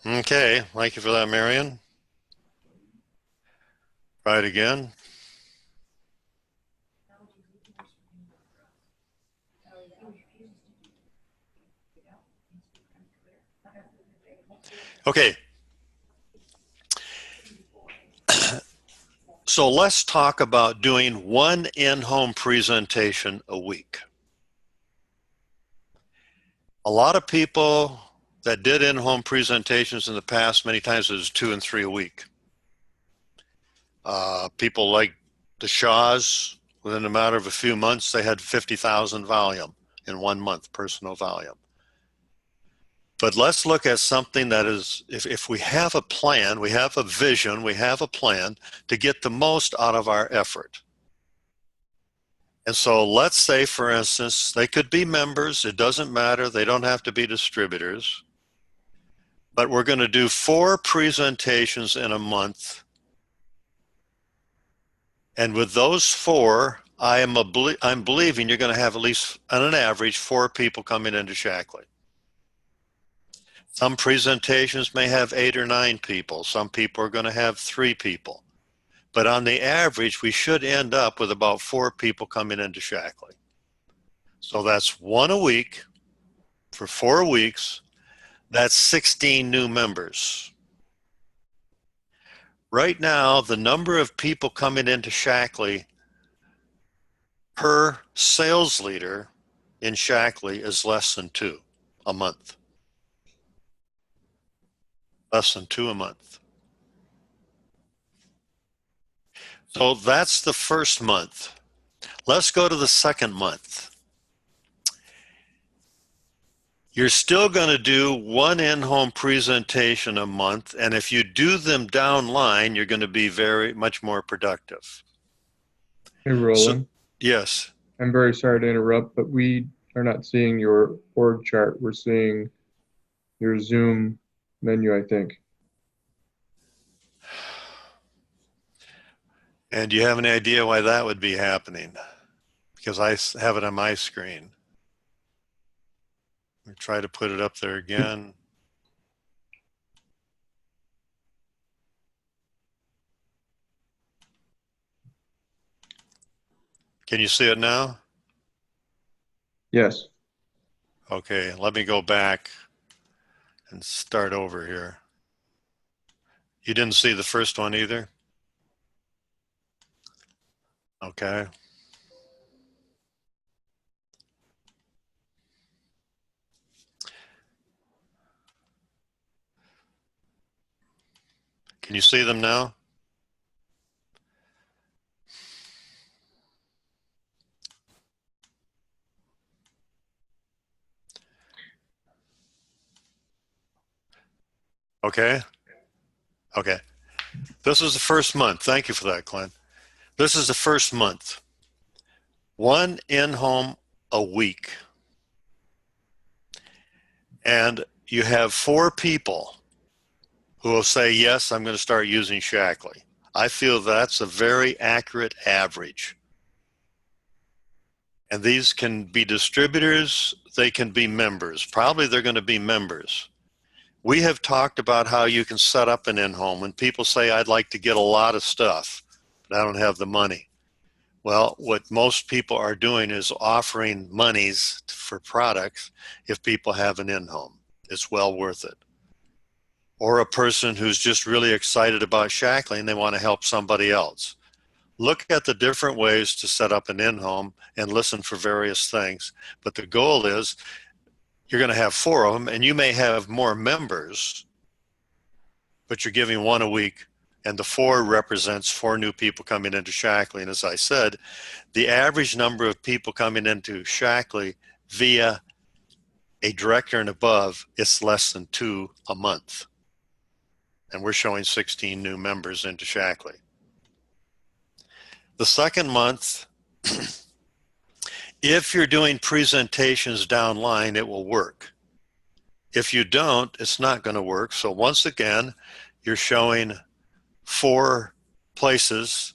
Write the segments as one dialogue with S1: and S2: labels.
S1: Okay, thank you for that, Marion. Try it again. Okay, so let's talk about doing one in-home presentation a week. A lot of people that did in-home presentations in the past, many times it was 2 and 3 a week. People like the Shaws, within a matter of a few months, they had 50,000 volume in 1 month, personal volume. But let's look at something that is, if we have a plan, we have a vision, we have a plan to get the most out of our effort. And so let's say, for instance, they could be members. It doesn't matter. They don't have to be distributors. But we're going to do 4 presentations in a month. And with those 4, I'm believing you're going to have at least, on an average, 4 people coming into Shackley. Some presentations may have 8 or 9 people. Some people are going to have 3 people. But on the average, we should end up with about 4 people coming into Shackley. So that's 1 a week for 4 weeks. That's 16 new members. Right now, the number of people coming into Shackley per sales leader in Shackley is less than 2 a month. Less than 2 a month. So that's the first month. Let's go to the second month. You're still going to do 1 in-home presentation a month, and if you do them downline, you're going to be very much more productive.
S2: Hey, Roland.
S1: Yes.
S2: I'm very sorry to interrupt, but we are not seeing your org chart. We're seeing your Zoom menu, I think.
S1: And do you have any idea why that would be happening? Because I have it on my screen. Let me try to put it up there again. Can you see it now?
S2: Yes.
S1: Okay, let me go back and start over here. You didn't see the first one either? Okay. Can you see them now? Okay. Okay. This is the first month. Thank you for that, Clint. This is the first month. 1 in-home a week. And you have 4 people who will say, yes, I'm going to start using Shackley. I feel that's a very accurate average. And these can be distributors, they can be members. Probably they're going to be members. We have talked about how you can set up an in-home. When people say, I'd like to get a lot of stuff, but I don't have the money. Well, what most people are doing is offering monies for products if people have an in-home. It's well worth it. Or a person who's just really excited about Shackley and they want to help somebody else. Look at the different ways to set up an in-home and listen for various things. But the goal is you're going to have 4 of them, and you may have more members, but you're giving 1 a week, and the 4 represents 4 new people coming into Shackley. And as I said, the average number of people coming into Shackley via a director and above is less than 2 a month. And we're showing 16 new members into Shackley. The second month, if you're doing presentations downline, it will work. If you don't, it's not going to work. So once again, you're showing 4 places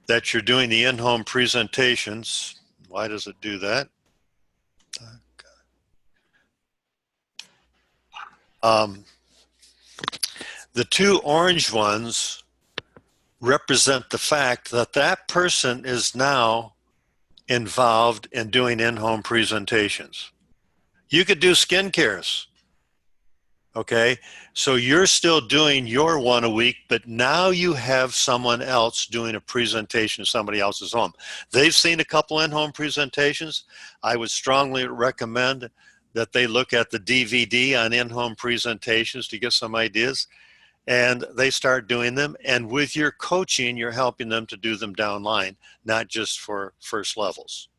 S1: that you're doing the in-home presentations. Why does it do that? The two orange ones represent the fact that that person is now involved in doing in-home presentations. You could do skin cares. Okay, so you're still doing your one a week, but now you have someone else doing a presentation in somebody else's home. They've seen a couple in-home presentations. I would strongly recommend that they look at the DVD on in-home presentations to get some ideas, and they start doing them. And with your coaching, you're helping them to do them downline, not just for first levels.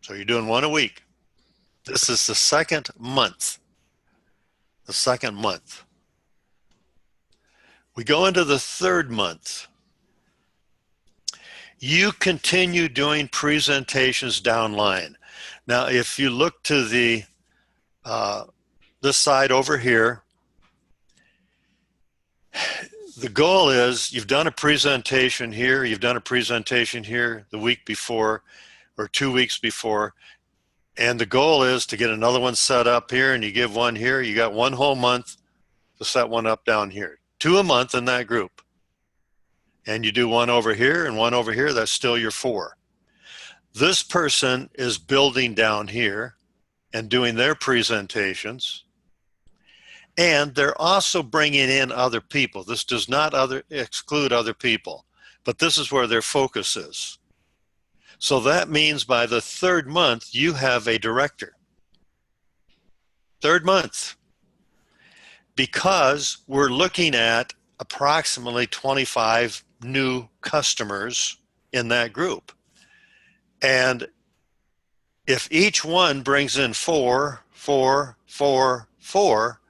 S1: So you're doing one a week. This is the second month. The second month. We go into the third month. You continue doing presentations downline. Now, if you look to the this side over here, the goal is you've done a presentation here, you've done a presentation here the week before or 2 weeks before, and the goal is to get another one set up here, and you give one here. You got one whole month to set one up down here. 2 a month in that group. And you do one over here and one over here. That's still your 4. This person is building down here and doing their presentations. And they're also bringing in other people. This does not exclude other people, but this is where their focus is. So that means by the third month, you have a director. Third month. Because we're looking at approximately 25 new customers in that group. And if each one brings in 4, 4, 4, 4,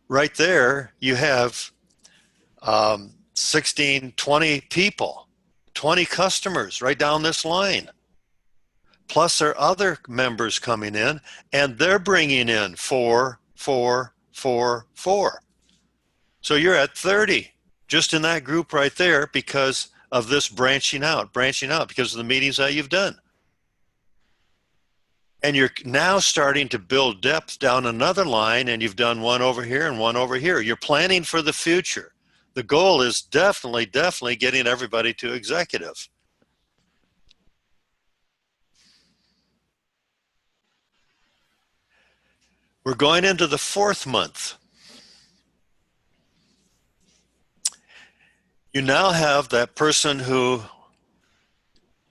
S1: right there you have 16, 20 people. 20 customers right down this line. Plus there are other members coming in, and they're bringing in 4, 4, 4, 4. So you're at 30 just in that group right there because of this branching out because of the meetings that you've done. And you're now starting to build depth down another line, and you've done one over here and one over here. You're planning for the future. The goal is definitely getting everybody to executive. We're going into the fourth month. You now have that person who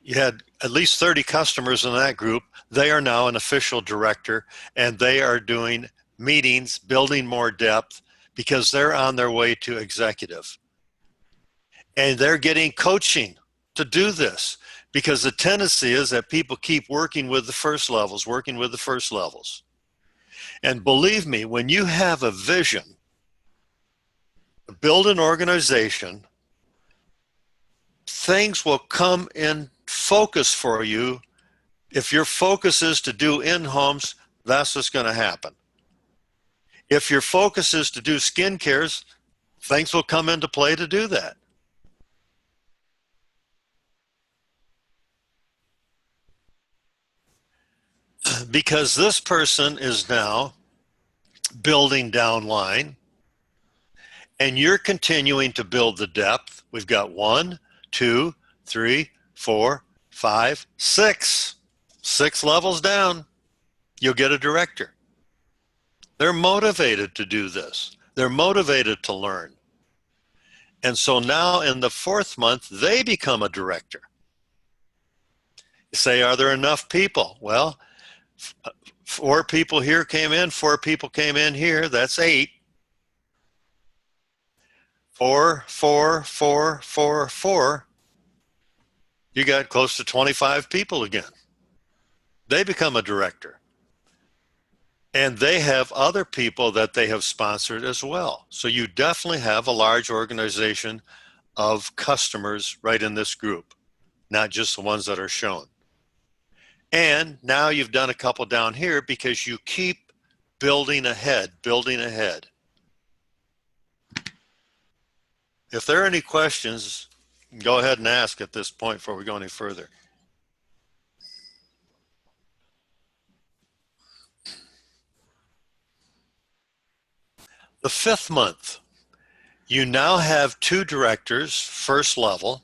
S1: you had at least 30 customers in that group. They are now an official director, and they are doing meetings, building more depth because they're on their way to executive. And they're getting coaching to do this because the tendency is that people keep working with the first levels. And believe me, when you have a vision, build an organization, things will come in focus for you. If your focus is to do in-homes, that's what's going to happen. If your focus is to do skin cares, things will come into play to do that. Because this person is now building downline, and you're continuing to build the depth. We've got 1, 2, 3, 4, 5, 6. 6 levels down, you'll get a director. They're motivated to do this. They're motivated to learn. And so now in the fourth month, they become a director. You say, are there enough people? Well, 4 people here came in, 4 people came in here, that's 8. 4, 4, 4, 4, 4. You got close to 25 people again. They become a director. And they have other people that they have sponsored as well. So you definitely have a large organization of customers right in this group, not just the ones that are shown. And now you've done a couple down here because you keep building ahead. If there are any questions, go ahead and ask at this point before we go any further. The 5th month, you now have 2 directors, first level,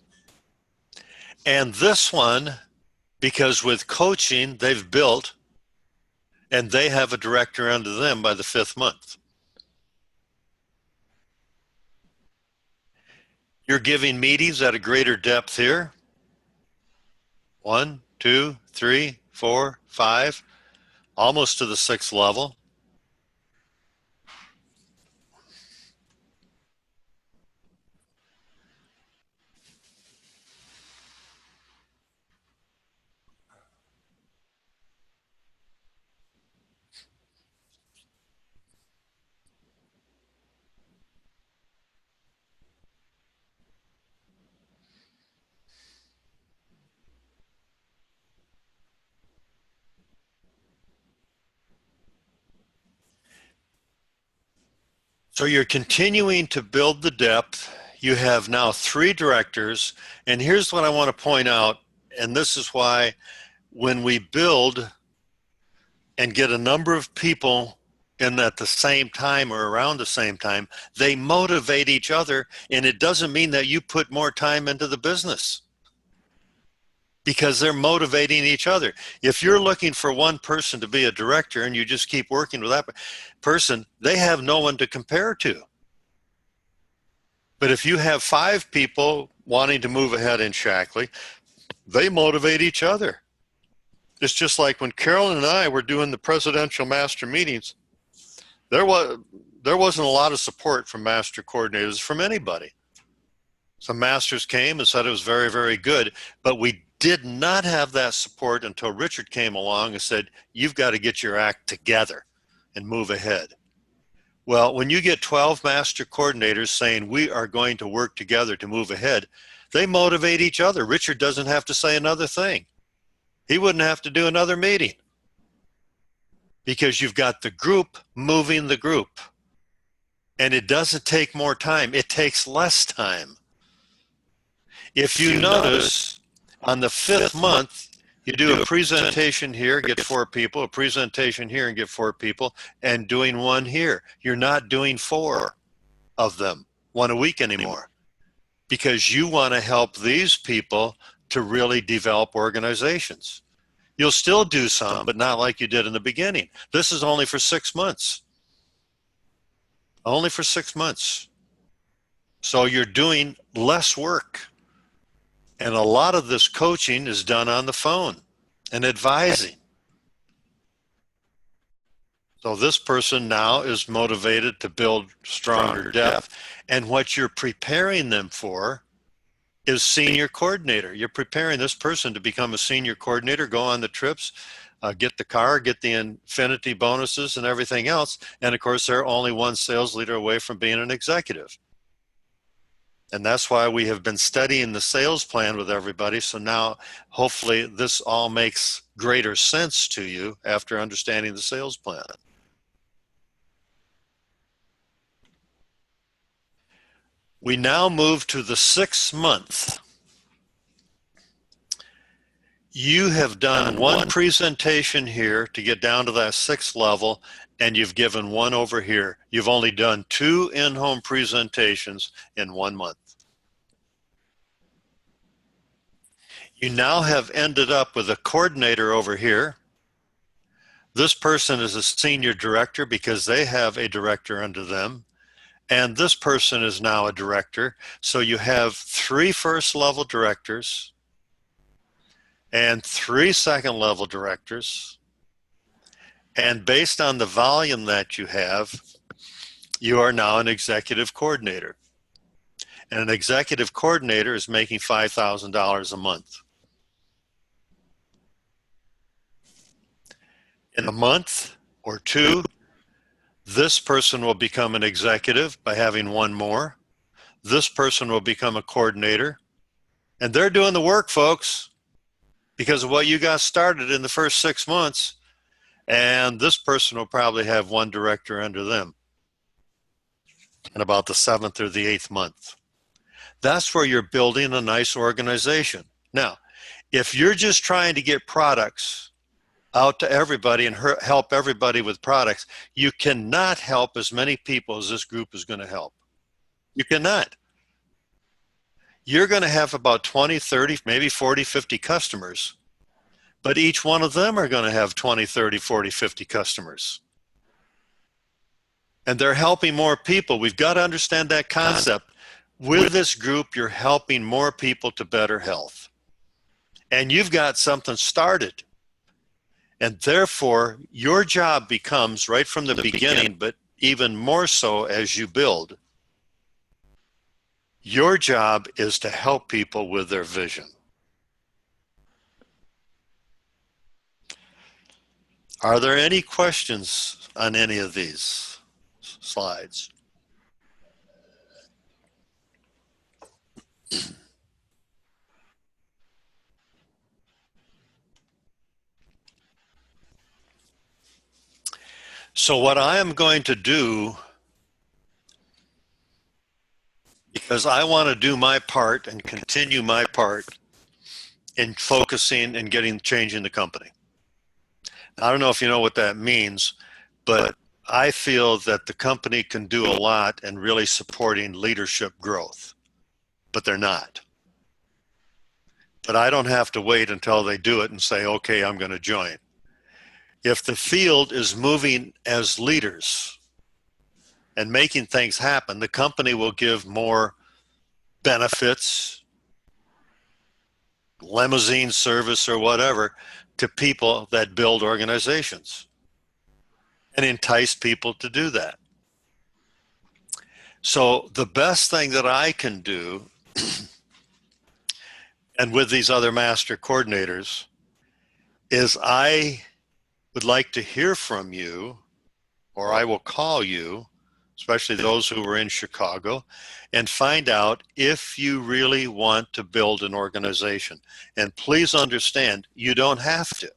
S1: and this one, because with coaching they've built, and they have a director under them by the 5th month. You're giving meetings at a greater depth here. 1, 2, 3, 4, 5, almost to the 6th level. So you're continuing to build the depth. You have now 3 directors, and here's what I want to point out, and this is why when we build and get a number of people in at the same time or around the same time, they motivate each other, and it doesn't mean that you put more time into the business because they're motivating each other. If you're looking for one person to be a director and you just keep working with that person, they have no one to compare to. But if you have 5 people wanting to move ahead in Shackley, they motivate each other. It's just like when Carolyn and I were doing the presidential master meetings, there wasn't a lot of support from master coordinators from anybody. Some masters came and said it was very, very good, but we did not have that support until Richard came along and said, you've got to get your act together and move ahead. Well, when you get 12 master coordinators saying we are going to work together to move ahead, they motivate each other. Richard doesn't have to say another thing. He wouldn't have to do another meeting because you've got the group moving the group. And it doesn't take more time. It takes less time. If you notice, on the 5th month, you do a presentation here, get 4 people, a presentation here and get 4 people, and doing one here. You're not doing 4 of them, one a week anymore, because you want to help these people to really develop organizations. You'll still do some, but not like you did in the beginning. This is only for 6 months. Only for 6 months. So you're doing less work. And a lot of this coaching is done on the phone and advising. So this person now is motivated to build stronger depth. And what you're preparing them for is senior coordinator. You're preparing this person to become a senior coordinator, go on the trips, get the car, get the infinity bonuses and everything else. And of course, they're only one sales leader away from being an executive. And that's why we have been studying the sales plan with everybody. So now, hopefully, this all makes greater sense to you after understanding the sales plan. We now move to the 6th month. You have done one presentation here to get down to that 6th level, and you've given one over here. You've only done 2 in-home presentations in 1 month. You now have ended up with a coordinator over here. This person is a senior director because they have a director under them. And this person is now a director. So you have 3 first-level directors and 3 second-level directors. And based on the volume that you have, you are now an executive coordinator. And an executive coordinator is making $5,000 a month. In a month or 2, this person will become an executive by having 1 more. This person will become a coordinator. And they're doing the work, folks, because of what you got started in the first 6 months. And this person will probably have 1 director under them in about the 7th or the 8th month. That's where you're building a nice organization. Now, if you're just trying to get products out to everybody and help everybody with products. You cannot help as many people as this group is going to help. You cannot. You're going to have about 20, 30, maybe 40, 50 customers, but each one of them are going to have 20, 30, 40, 50 customers. And they're helping more people. We've got to understand that concept. With this group, you're helping more people to better health. And you've got something started. And therefore, your job becomes right from the beginning, but even more so as you build. Your job is to help people with their vision. Are there any questions on any of these slides? So what I am going to do, because I want to do my part and continue my part in focusing and changing the company. I don't know if you know what that means, but I feel that the company can do a lot in really supporting leadership growth, but they're not. But I don't have to wait until they do it and say, okay, I'm going to join. If the field is moving as leaders and making things happen, the company will give more benefits, limousine service or whatever, to people that build organizations and entice people to do that. So the best thing that I can do, and with these other master coordinators, is I would like to hear from you, or I will call you, especially those who are in Chicago, and find out if you really want to build an organization. And please understand, you don't have to.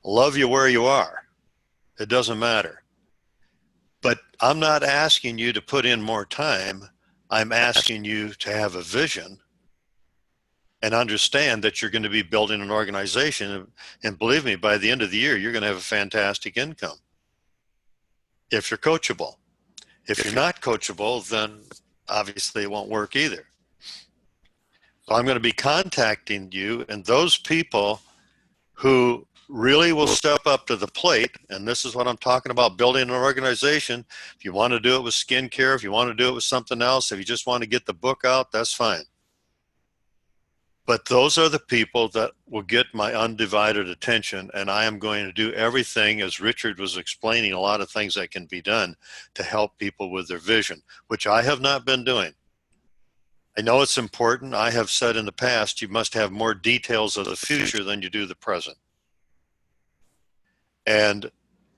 S1: Love you where you are. It doesn't matter. But I'm not asking you to put in more time. I'm asking you to have a vision and understand that you're going to be building an organization. And believe me, by the end of the year, you're going to have a fantastic income if you're coachable. If you're not coachable, then obviously it won't work either. So I'm going to be contacting you, and those people who really will step up to the plate, and this is what I'm talking about, building an organization. If you want to do it with skincare, if you want to do it with something else, if you just want to get the book out, that's fine. But those are the people that will get my undivided attention, and I am going to do everything, as Richard was explaining, a lot of things that can be done to help people with their vision, which I have not been doing. I know it's important. I have said in the past, you must have more details of the future than you do the present. And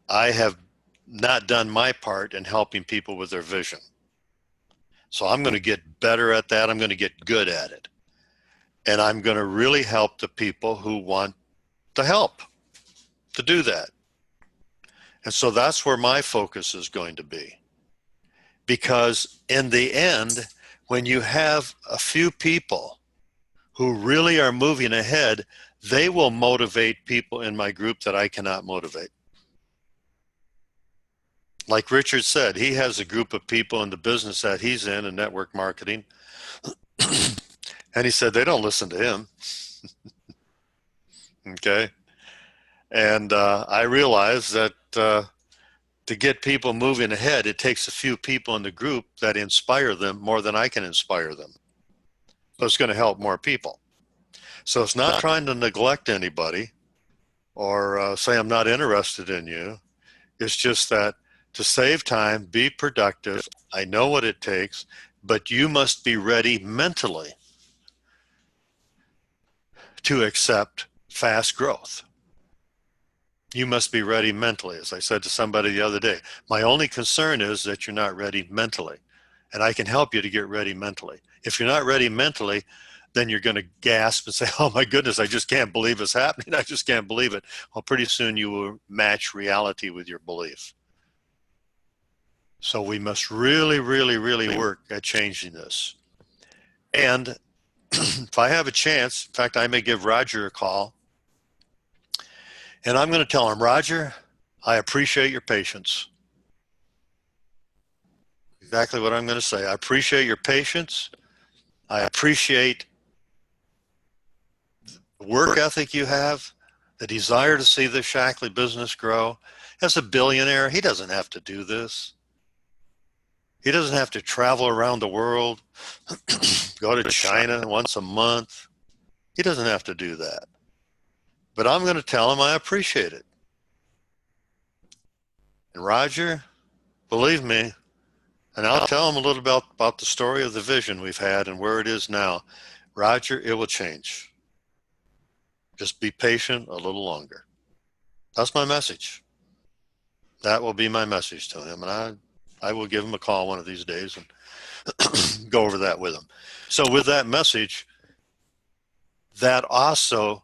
S1: I have not done my part in helping people with their vision. So I'm going to get better at that. I'm going to get good at it. And I'm going to really help the people who want the help to do that. And so that's where my focus is going to be. Because in the end, when you have a few people who really are moving ahead, they will motivate people in my group that I cannot motivate. Like Richard said, he has a group of people in the business that he's in network marketing. And he said, they don't listen to him. Okay. And I realized that to get people moving ahead, it takes a few people in the group that inspire them more than I can inspire them. So it's going to help more people. So it's not trying to neglect anybody or say I'm not interested in you. It's just that to save time, be productive. I know what it takes, but you must be ready mentally to accept fast growth. You must be ready mentally. As I said to somebody the other day, my only concern is that you're not ready mentally, and I can help you to get ready mentally. If you're not ready mentally, then you're going to gasp and say, oh my goodness, I just can't believe it's happening. I just can't believe it. Well, pretty soon you will match reality with your belief. So we must really, really, really work at changing this. And if I have a chance, in fact, I may give Roger a call And I'm going to tell him, Roger, I appreciate your patience. Exactly what I'm going to say. I appreciate your patience. I appreciate the work ethic you have, the desire to see the Shackley business grow. As a billionaire, he doesn't have to do this. He doesn't have to travel around the world, go to China once a month. He doesn't have to do that. But I'm going to tell him I appreciate it. And Roger, believe me, and I'll tell him a little about the story of the vision we've had and where it is now. Roger, it will change. Just be patient a little longer. That's my message. That will be my message to him. And I will give him a call one of these days and go over that with him. So with that message, that also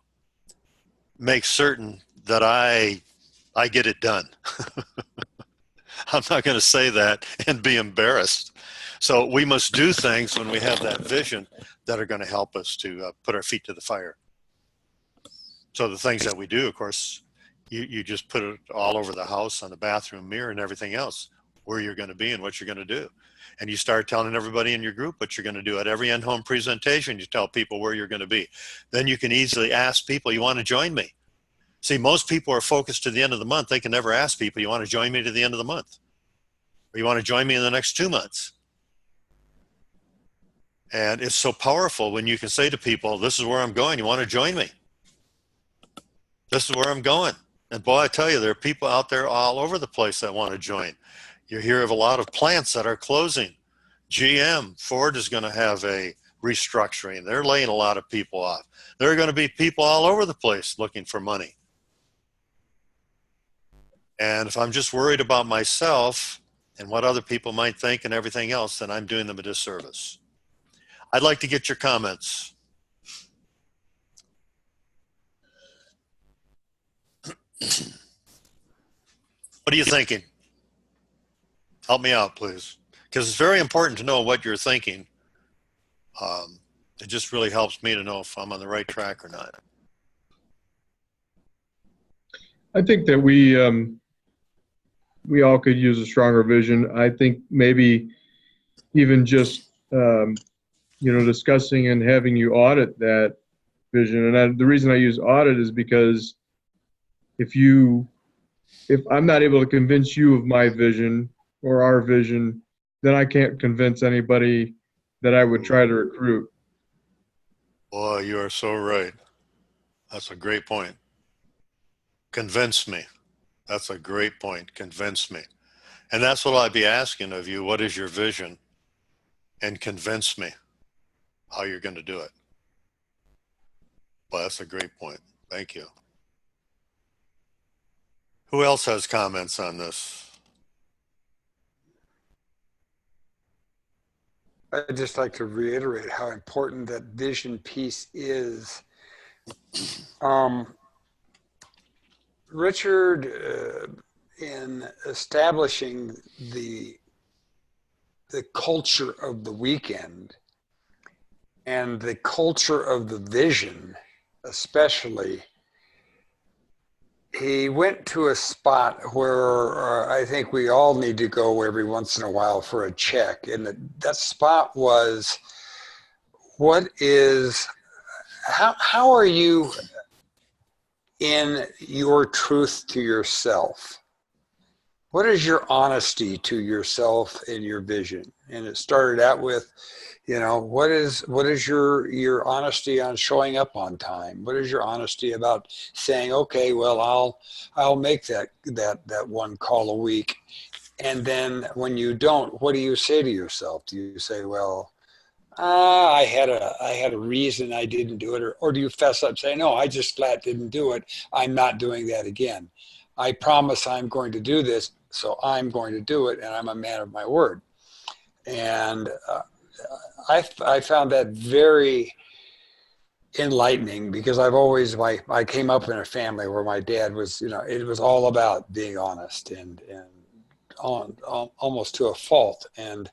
S1: makes certain that I get it done. I'm not going to say that and be embarrassed. So we must do things when we have that vision that are going to help us to put our feet to the fire. So the things that we do, of course, you just put it all over the house, on the bathroom mirror and everything else, where you're going to be and what you're going to do. And you start telling everybody in your group what you're going to do. At every in-home presentation, you tell people where you're going to be. Then you can easily ask people, you want to join me? See, most people are focused to the end of the month. They can never ask people, you want to join me to the end of the month? Or you want to join me in the next 2 months? And it's so powerful when you can say to people, this is where I'm going. You want to join me? This is where I'm going. And boy, I tell you, there are people out there all over the place that want to join. You hear of a lot of plants that are closing. GM, Ford is going to have a restructuring. They're laying a lot of people off. There are going to be people all over the place looking for money. And if I'm just worried about myself and what other people might think and everything else, then I'm doing them a disservice. I'd like to get your comments. What are you thinking? Help me out, please. Because it's very important to know what you're thinking. It just really helps me to know if I'm on the right track or not.
S2: I think that we all could use a stronger vision. I think maybe even just discussing and having you audit that vision. And the reason I use audit is because if I'm not able to convince you of my vision or our vision, then I can't convince anybody that I would try to recruit.
S1: Boy, you are so right. That's a great point. Convince me. That's a great point. Convince me. And that's what I'd be asking of you. What is your vision? And convince me how you're going to do it. Well, that's a great point. Thank you. Who else has comments on this?
S3: I'd just like to reiterate how important that vision piece is. Richard, in establishing the culture of the weekend and the culture of the vision, especially, he went to a spot where I think we all need to go every once in a while for a check. And that spot was, how are you in your truth to yourself? What is your honesty to yourself and your vision? And it started out with, what is your honesty on showing up on time? What is your honesty about saying, okay, well, I'll make that one call a week. And then when you don't, what do you say to yourself? Do you say, well, I had a reason I didn't do it, or do you fess up and say, no, I just flat didn't do it. I'm not doing that again. I promise I'm going to do this, so I'm going to do it, and I'm a man of my word. And I found that very enlightening, because I came up in a family where my dad was, it was all about being honest and almost to a fault. And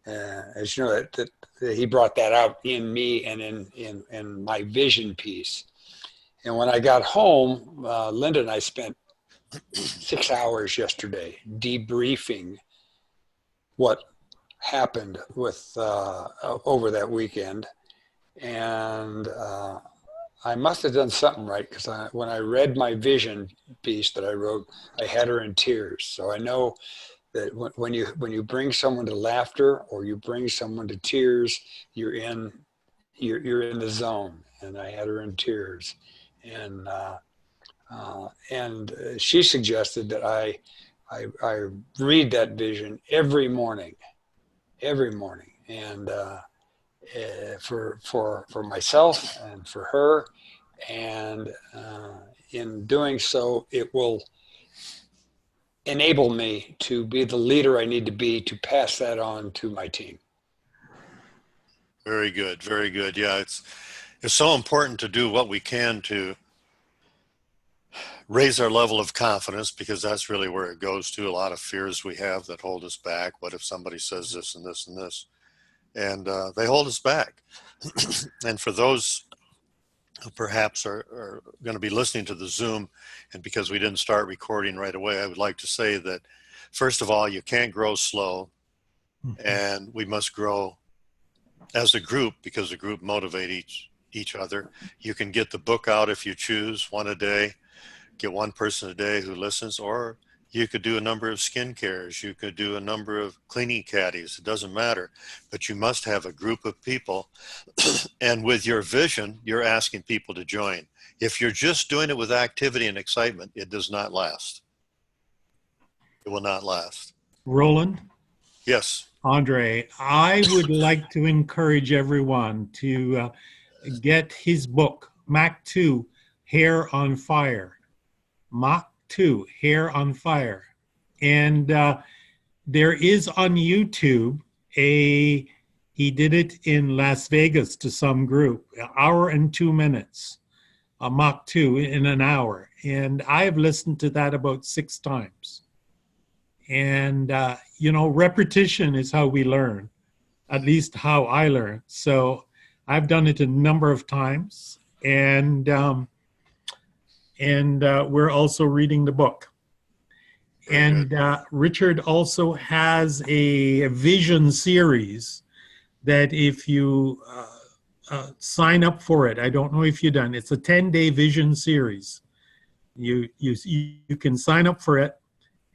S3: as you know, that he brought that out in me and in my vision piece. And when I got home, Linda and I spent 6 hours yesterday debriefing what happened with over that weekend. And I must have done something right, because when I read my vision piece that I wrote, I had her in tears. So I know that when you bring someone to laughter or you bring someone to tears, you're in the zone. And I had her in tears, and she suggested that I read that vision every morning, and for myself and for her, and in doing so, it will enable me to be the leader I need to be to pass that on to my team.
S1: Very good, very good. Yeah, it's so important to do what we can to raise our level of confidence, because that's really where it goes to. A lot of fears we have that hold us back. What if somebody says this and this and this? And they hold us back. And for those who perhaps are going to be listening to the Zoom, and because we didn't start recording right away, I would like to say that, first of all, you can't grow slow, and we must grow as a group, because the group motivate each other. You can get the book out if you choose, one a day, get one person a day who listens, or you could do a number of skin cares, you could do a number of cleaning caddies, it doesn't matter, but you must have a group of people. And with your vision, you're asking people to join. If you're just doing it with activity and excitement, it does not last. It will not last.
S4: Roland?
S1: Yes.
S4: Andre, I would like to encourage everyone to get his book, Mach 2, Hair on Fire. Mach 2, Hair on Fire. And there is on YouTube he did it in Las Vegas to some group, 1 hour and 2 minutes, Mach 2 in an hour. And I've listened to that about 6 times. And, repetition is how we learn, at least how I learn. So I've done it a number of times, and we're also reading the book. And Richard also has a vision series that if you sign up for it, I don't know if you've done, it's a 10-day vision series. You can sign up for it,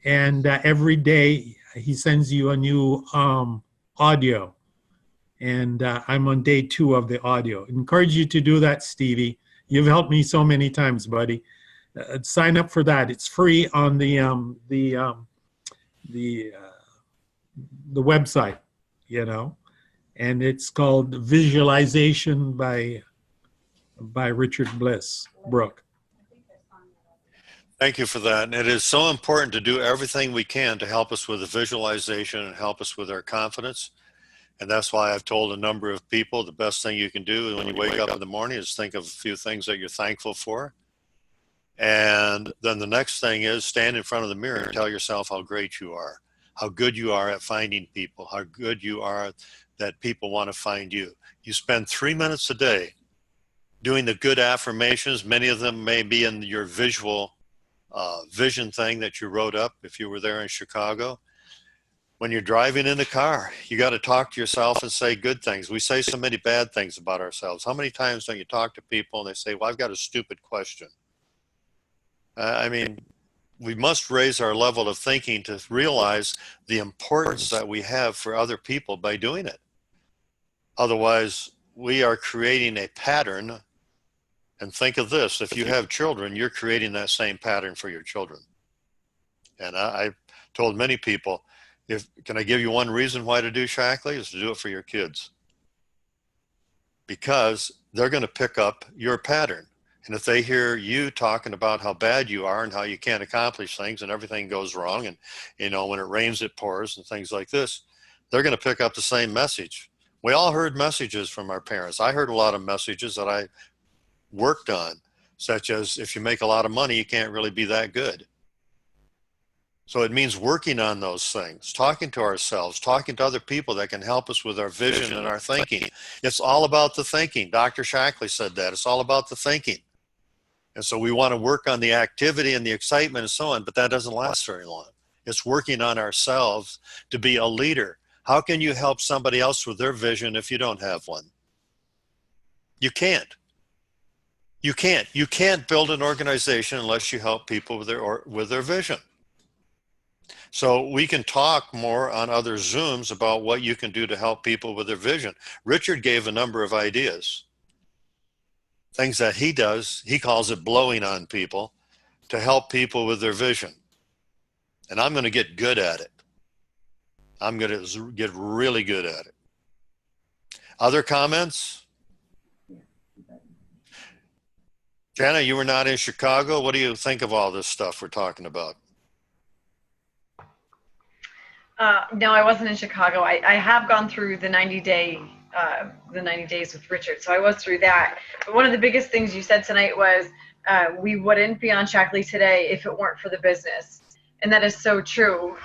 S4: and every day he sends you a new audio. And I'm on day 2 of the audio. Encourage you to do that, Stevie. You've helped me so many times, buddy. Sign up for that. It's free on the website, and it's called Visualization by Richard Bliss Brooke.
S1: Thank you for that. And it is so important to do everything we can to help us with the visualization and help us with our confidence. And that's why I've told a number of people the best thing you can do when you wake up in the morning is think of a few things that you're thankful for. And then the next thing is stand in front of the mirror and tell yourself how great you are, how good you are at finding people, how good you are that people want to find you. You spend 3 minutes a day doing the good affirmations. Many of them may be in your vision thing that you wrote up if you were there in Chicago. When you're driving in the car, you got to talk to yourself and say good things. We say so many bad things about ourselves. How many times don't you talk to people and they say, well, I've got a stupid question? We must raise our level of thinking to realize the importance that we have for other people by doing it. Otherwise, we are creating a pattern. And think of this, if you have children, you're creating that same pattern for your children. And I've told many people, can I give you one reason why to do Shackley? Is to do it for your kids. Because they're going to pick up your pattern. And if they hear you talking about how bad you are and how you can't accomplish things and everything goes wrong, and when it rains it pours and things like this, they're going to pick up the same message. We all heard messages from our parents. I heard a lot of messages that I worked on, such as if you make a lot of money, you can't really be that good. So it means working on those things, talking to ourselves, talking to other people that can help us with our vision and our thinking. It's all about the thinking. Dr. Shackley said that. It's all about the thinking. And so we want to work on the activity and the excitement and so on, but that doesn't last very long. It's working on ourselves to be a leader. How can you help somebody else with their vision if you don't have one? You can't. You can't. You can't build an organization unless you help people with their vision. So we can talk more on other Zooms about what you can do to help people with their vision. Richard gave a number of ideas, things that he does. He calls it blowing on people to help people with their vision. And I'm going to get good at it. I'm going to get really good at it. Other comments? Jana, you were not in Chicago. What do you think of all this stuff we're talking about?
S5: No, I wasn't in Chicago. I have gone through the 90 days with Richard, so I was through that. But one of the biggest things you said tonight was we wouldn't be on Shackley today if it weren't for the business. And that is so true.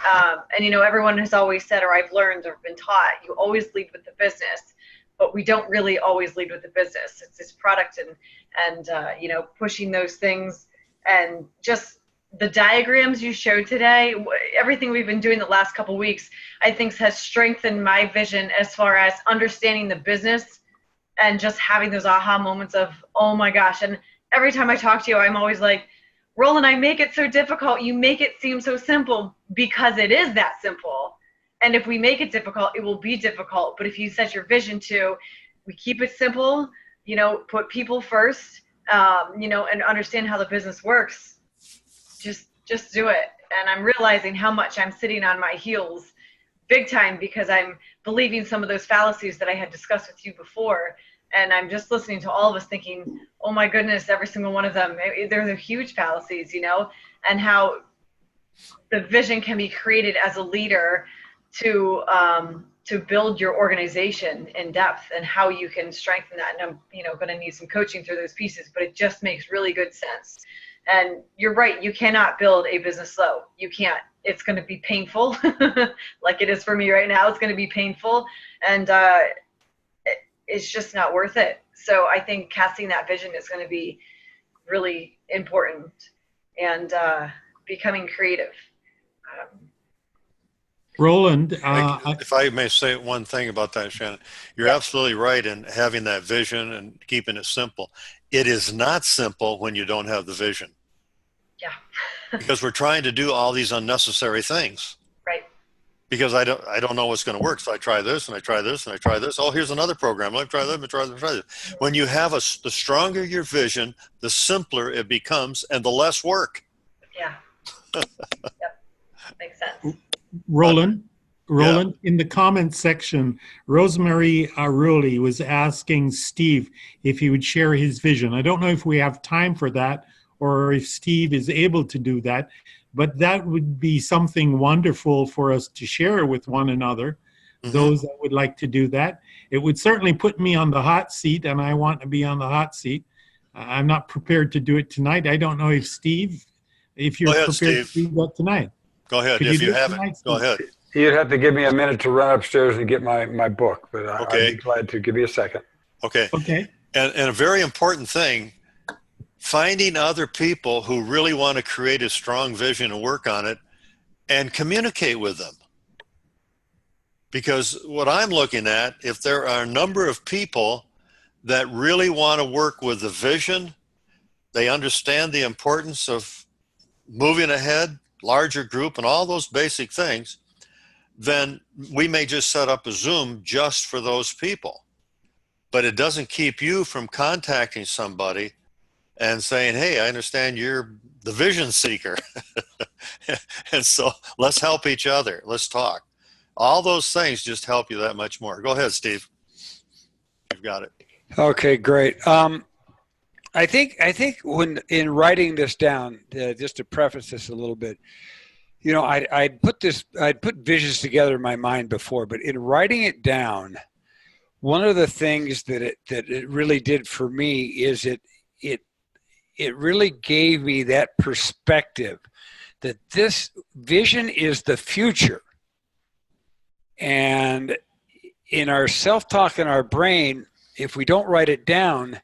S5: And, you know, everyone has always said, or I've learned or been taught, you always lead with the business, but we don't really always lead with the business. It's this product and you know, pushing those things, and just the diagrams you showed today, everything we've been doing the last couple of weeks, I think has strengthened my vision as far as understanding the business and just having those aha moments of, oh my gosh. And every time I talk to you, I'm always like, Roland, I make it so difficult. You make it seem so simple, because it is that simple. And if we make it difficult, it will be difficult. But if you set your vision to, we keep it simple, you know, put people first, you know, and understand how the business works, just do it. And I'm realizing how much I'm sitting on my heels big time, because I'm believing some of those fallacies that I had discussed with you before. And I'm just listening to all of us thinking, oh my goodness, every single one of them, they're huge fallacies, you know, and how the vision can be created as a leader to build your organization in depth, and how you can strengthen that. And I'm, you know, going to need some coaching through those pieces, but it just makes really good sense. And you're right, you cannot build a business slow. You can't. It's going to be painful, like it is for me right now. It's going to be painful, and it's just not worth it. So I think casting that vision is going to be really important, and becoming creative.
S4: Roland,
S1: If I may say one thing about that, Shannon, you're absolutely right in having that vision and keeping it simple. It is not simple when you don't have the vision.
S5: Yeah.
S1: Because we're trying to do all these unnecessary things.
S5: Right.
S1: Because I don't know what's going to work. So I try this and I try this and I try this. Oh, here's another program. Let me try that. Let me try that. Try this. When you have the stronger your vision, the simpler it becomes and the less work.
S5: Yeah. Yep. Makes sense.
S4: Roland, in the comments section, Rosemary Aruli was asking Steve if he would share his vision. I don't know if we have time for that, or if Steve is able to do that, but that would be something wonderful for us to share with one another, those that would like to do that. It would certainly put me on the hot seat, and I want to be on the hot seat. I'm not prepared to do it tonight. I don't know if Steve, if you're prepared to do that tonight.
S1: Go ahead. If you haven't, go ahead.
S3: You'd have to give me a minute to run upstairs and get my book, but I'd be glad to. Give me a second.
S1: Okay.
S4: Okay.
S1: And a very important thing, finding other people who really want to create a strong vision and work on it and communicate with them. Because what I'm looking at, if there are a number of people that really want to work with the vision, they understand the importance of moving ahead, larger group, and all those basic things, then we may just set up a Zoom just for those people. But it doesn't keep you from contacting somebody and saying, hey, I understand you're the vision seeker. And so let's help each other. Let's talk. All those things just help you that much more. Go ahead, Steve. You've got it.
S3: Okay, great. I think when in writing this down, just to preface this a little bit, you know, I'd put visions together in my mind before, but in writing it down, one of the things that it really did for me is it really gave me that perspective that this vision is the future. And in our self-talk in our brain, if we don't write it down,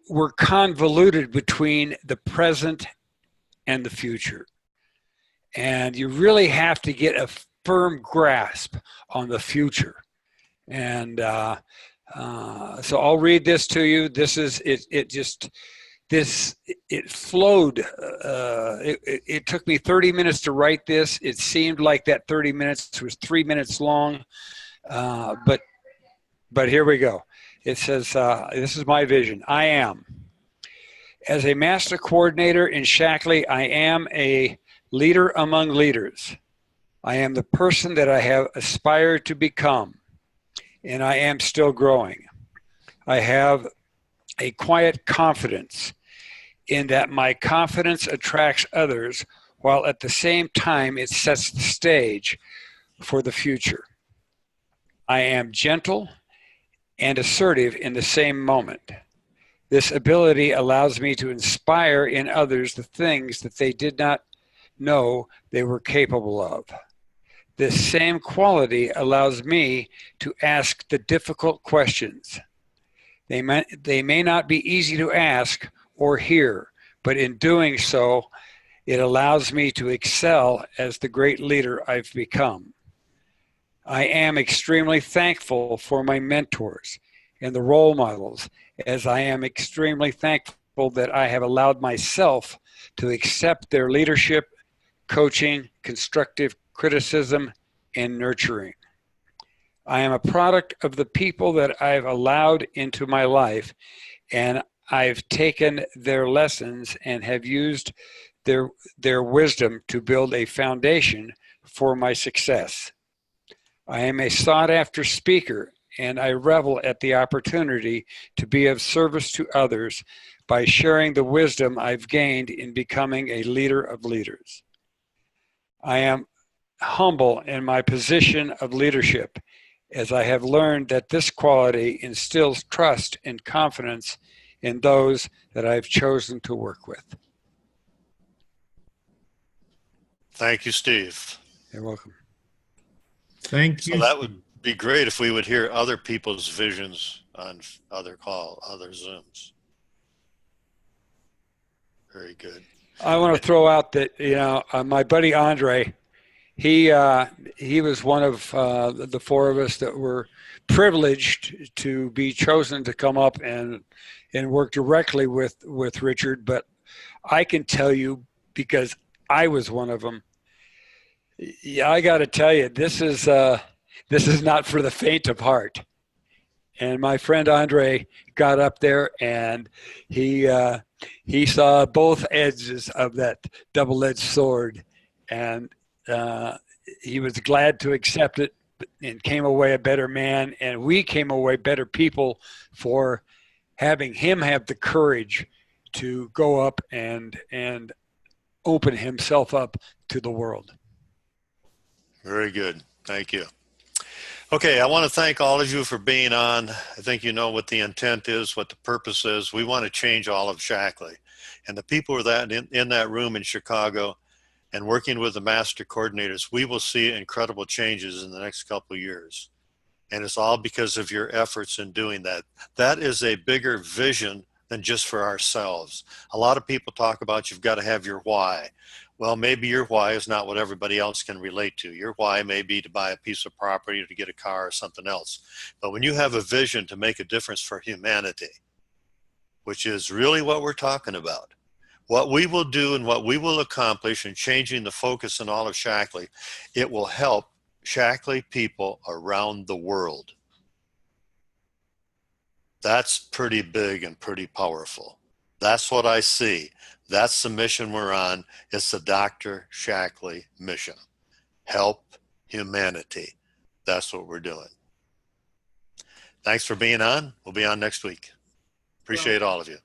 S3: we're convoluted between the present and the future. And you really have to get a firm grasp on the future. And so I'll read this to you. This is, it flowed. It took me 30 minutes to write this. It seemed like that 30 minutes was 3 minutes long. But here we go. It says, this is my vision. I am. As a master coordinator in Shackley, I am a leader among leaders. I am the person that I have aspired to become, and I am still growing. I have a quiet confidence in that my confidence attracts others, while at the same time it sets the stage for the future. I am gentle and assertive in the same moment. This ability allows me to inspire in others the things that they did not know they were capable of. This same quality allows me to ask the difficult questions. They may not be easy to ask or hear, but in doing so, it allows me to excel as the great leader I've become. I am extremely thankful for my mentors and the role models, as I am extremely thankful that I have allowed myself to accept their leadership, coaching, constructive criticism, and nurturing. I am a product of the people that I've allowed into my life, and I've taken their lessons and have used their wisdom to build a foundation for my success. I am a sought-after speaker, and I revel at the opportunity to be of service to others by sharing the wisdom I've gained in becoming a leader of leaders. I am humble in my position of leadership, as I have learned that this quality instills trust and confidence in those that I've chosen to work with.
S1: Thank you, Steve.
S3: You're welcome.
S4: Thank you.
S1: So that would be great if we would hear other people's visions on other Zooms. Very good.
S3: I want to throw out that, my buddy Andre, he was one of the four of us that were privileged to be chosen to come up and work directly with Richard. But I can tell you, because I was one of them, yeah, I got to tell you, this is not for the faint of heart. And my friend Andre got up there, and he saw both edges of that double-edged sword, and he was glad to accept it and came away a better man. And we came away better people for having him have the courage to go up and open himself up to the world.
S1: Very good. Thank you. Okay, I want to thank all of you for being on. I think you know what the intent is, what the purpose is. We want to change all of Shackley. And the people who are in that room in Chicago and working with the master coordinators, we will see incredible changes in the next couple of years. And it's all because of your efforts in doing that. That is a bigger vision than just for ourselves. A lot of people talk about you've got to have your why. Well, maybe your why is not what everybody else can relate to. Your why may be to buy a piece of property or to get a car or something else. But when you have a vision to make a difference for humanity, which is really what we're talking about, what we will do and what we will accomplish in changing the focus in all of Shackley, it will help Shackley people around the world. That's pretty big and pretty powerful. That's what I see. That's the mission we're on. It's the Dr. Shackley mission. Help humanity. That's what we're doing. Thanks for being on. We'll be on next week. Appreciate all of you.